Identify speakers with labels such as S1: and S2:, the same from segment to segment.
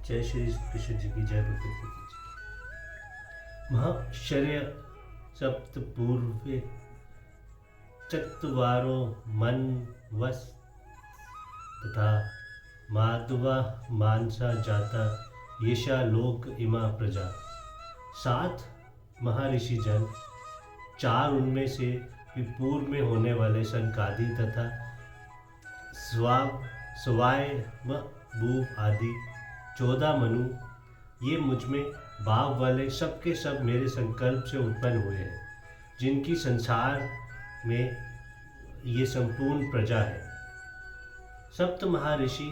S1: जय श्री कृष्ण जी की जय भगवत गीता जी की। महाशर्य सप्तपूर्वे चत्वारो मन वस तथा माधवा मानसा जाता येषा लोक इमा प्रजा। 7 महर्षि जन, 4 उनमें से पूर्व में होने वाले सनकादि तथा स्वायम्भू आदि 14 मनु, ये मुझ में भाव वाले सब के सब मेरे संकल्प से उत्पन्न हुए हैं, जिनकी संसार में ये संपूर्ण प्रजा है। सप्त महर्षि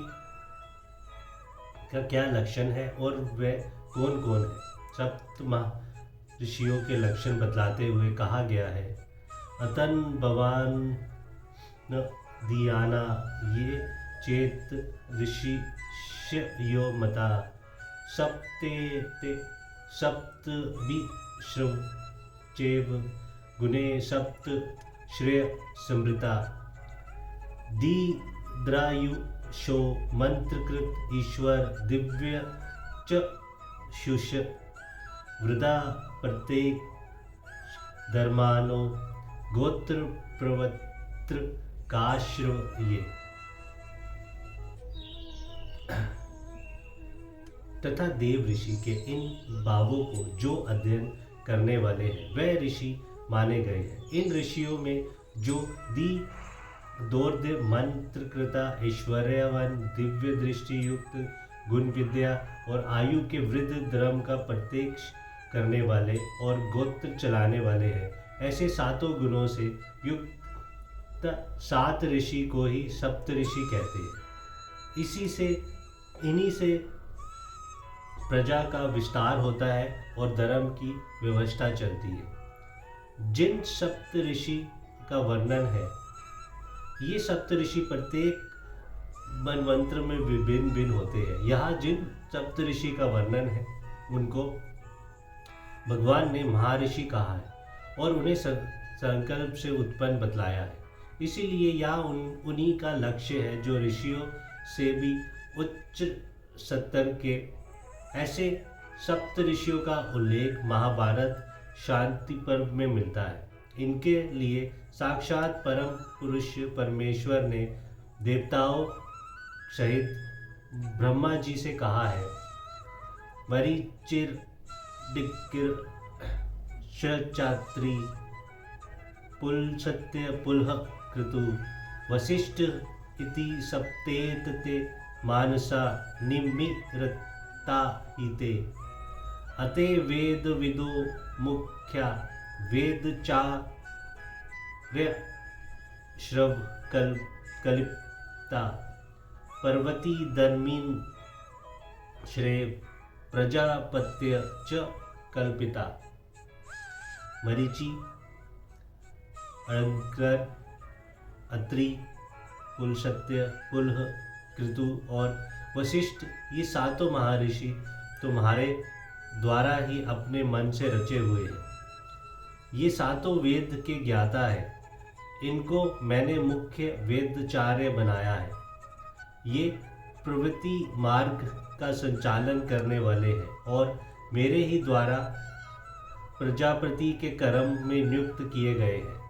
S1: का क्या लक्षण है और वे कौन कौन है? सप्त महर्षियों के लक्षण बतलाते हुए कहा गया है, अतन भवान दियाना ये चेत ऋषि यो मता सप्ते सप्त विश्रवचेव गुणे सप्त श्रेय समृता दीद्रायुषो मंत्रकृत ईश्वर दिव्य चक्षुष वृदा प्रत्येक धर्मानो गोत्र प्रवत्र काश्रव ये तथा देव ऋषि के इन भावों को जो अध्ययन करने वाले हैं वह ऋषि माने गए हैं। इन ऋषियों में जो दोर्द मंत्रकृता ऐश्वर्यवान दिव्य दृष्टि युक्त गुण विद्या और आयु के वृद्ध धर्म का प्रत्यक्ष करने वाले और गोत्र चलाने वाले हैं, ऐसे 7 गुणों से युक्त 7 ऋषि को ही सप्त ऋषि कहते हैं। इन्हीं से प्रजा का विस्तार होता है और धर्म की व्यवस्था चलती है। जिन सप्त ऋषि का वर्णन है, ये सप्त ऋषि प्रत्येक मनवंत्र में विभिन्न भिन्न होते हैं। यहाँ जिन सप्त ऋषि का वर्णन है उनको भगवान ने महर्षि कहा है और उन्हें संकल्प से उत्पन्न बतलाया है। इसीलिए यह उन्हीं का लक्ष्य है जो ऋषियों से भी उच्च स्तर के। ऐसे सप्त ऋषियों का उल्लेख महाभारत शांति पर्व में मिलता है। इनके लिए साक्षात परम पुरुष परमेश्वर ने देवताओं सहित ब्रह्मा जी से कहा है, मरीचिर दिक्किर क्षात्री पुलसत्य पुलह कृतु वशिष्ठ इति सप्तेतते मानसा निमिरता इते अते वेद विदो मुख्या वेद चार्य श्रव कलिप्ता पर्वती धर्मीन श्रेय प्रजापत्य च कल्पिता। मरीचि, अङ्कर, अत्रि, पुलसत्य, पुलह, कृतु और वशिष्ठ, ये 7 महर्षि तुम्हारे द्वारा ही अपने मन से रचे हुए हैं। ये 7 वेद के ज्ञाता है। इनको मैंने मुख्य वेदचार्य बनाया है। ये प्रवृत्ति मार्ग का संचालन करने वाले हैं और मेरे ही द्वारा प्रजापति के कर्म में नियुक्त किए गए हैं।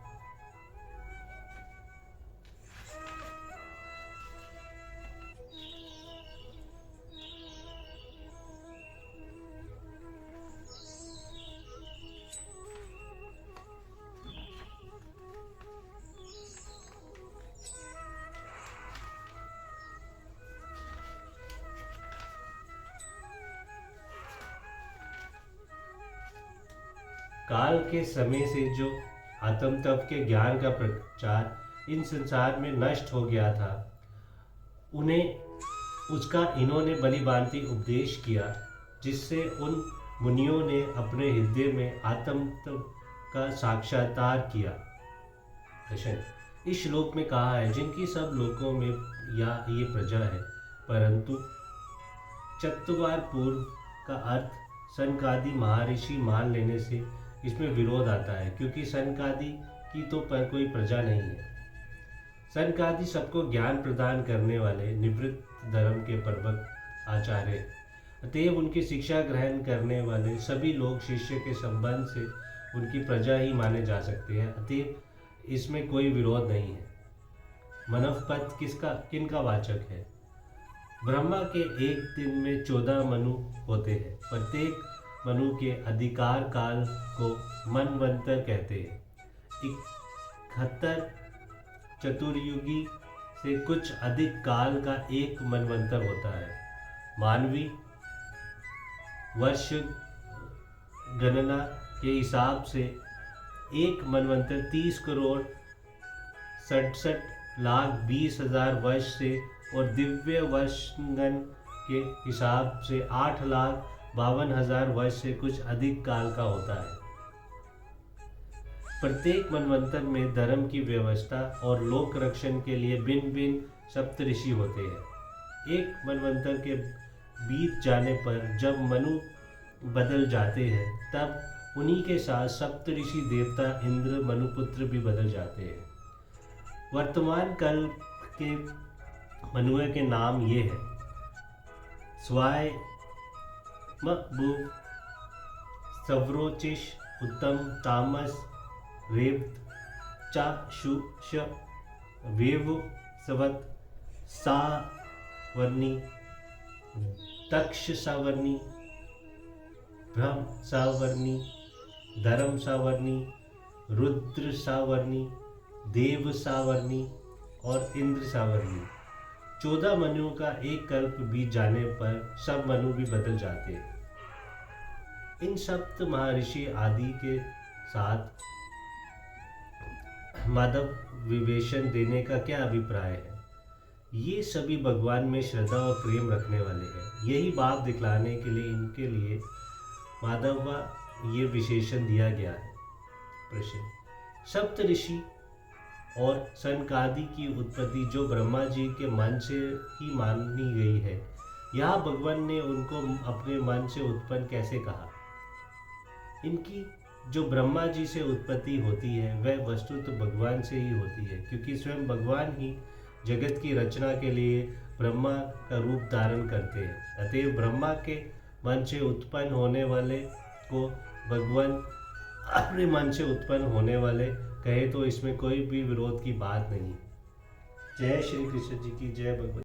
S1: काल के समय से जो आत्म तत्व के ज्ञान का प्रचार इन संसार में नष्ट हो गया था, उसका इन्होंने भली भांति उपदेश किया, जिससे उन मुनियों ने अपने हृदय में आत्म तत्व का साक्षात्कार किया। इस श्लोक में कहा है, जिनकी सब लोकों में या ये प्रजा है, परंतु चतुर्वार पूर्व का अर्थ सनकादि महर्षि मान लेने से इसमें विरोध आता है, क्योंकि सनकादि की तो कोई प्रजा नहीं है। सनकादि सबको ज्ञान प्रदान करने वाले निवृत्त धर्म के प्रवक्त आचार्य। अतएव उनकी शिक्षा ग्रहण करने वाले सभी लोग शिष्य के संबंध से उनकी प्रजा ही माने जा सकते हैं। अतएव इसमें कोई विरोध नहीं है। मनवपद किनका वाचक है? ब्रह्मा के एक दिन में 14 मनु होते हैं। प्रत्येक मनु के अधिकार काल को मनवंतर कहते हैं। 71 चतुर्युगी से कुछ अधिक काल का एक मनवंतर होता है। मानवीय वर्ष गणना के हिसाब से एक मनवंतर 30 करोड़ 67,20,000 वर्ष से और दिव्य वर्षगण के हिसाब से 8,52,000 वर्ष से कुछ अधिक काल का होता है। प्रत्येक मनवंतर में धर्म की व्यवस्था और लोक रक्षण के लिए भिन्न भिन्न सप्तऋषि होते हैं। एक मनवंतर के बीत जाने पर जब मनु बदल जाते हैं तब उन्हीं के साथ सप्तऋषि देवता इंद्र मनुपुत्र भी बदल जाते हैं। वर्तमान कल के मनुओं के नाम ये हैं: स्वाय मबु सव्रोचिष उत्तम तामस रेवत चाशुष वेव सवत सावर्णी तक्ष सावर्णी ब्रह्म सावर्णी धर्म सावर्णी रुद्र सावर्णी देव सावर्णी और इंद्र सावर्णी। 14 मनुओं का एक कल्प बीत जाने पर सब मनु भी बदल जाते हैं। इन सप्त महर्षि आदि के साथ माधव विवेचन देने का क्या अभिप्राय है? ये सभी भगवान में श्रद्धा और प्रेम रखने वाले हैं। यही भाव दिखलाने के लिए इनके लिए माधव ये विशेषण दिया गया है। प्रश्न: सप्त ऋषि और सनकादि की उत्पत्ति जो ब्रह्मा जी के मन से ही मानी गई है, यहाँ भगवान ने उनको अपने मन से उत्पन्न कैसे कहा? इनकी जो ब्रह्मा जी से उत्पत्ति होती है वह वस्तु तो भगवान से ही होती है, क्योंकि स्वयं भगवान ही जगत की रचना के लिए ब्रह्मा का रूप धारण करते हैं। अतएव ब्रह्मा के मन से उत्पन्न होने वाले को भगवान अपने मन से उत्पन्न होने वाले कहे तो इसमें कोई भी विरोध की बात नहीं। जय श्री कृष्ण जी की जय। भगवती।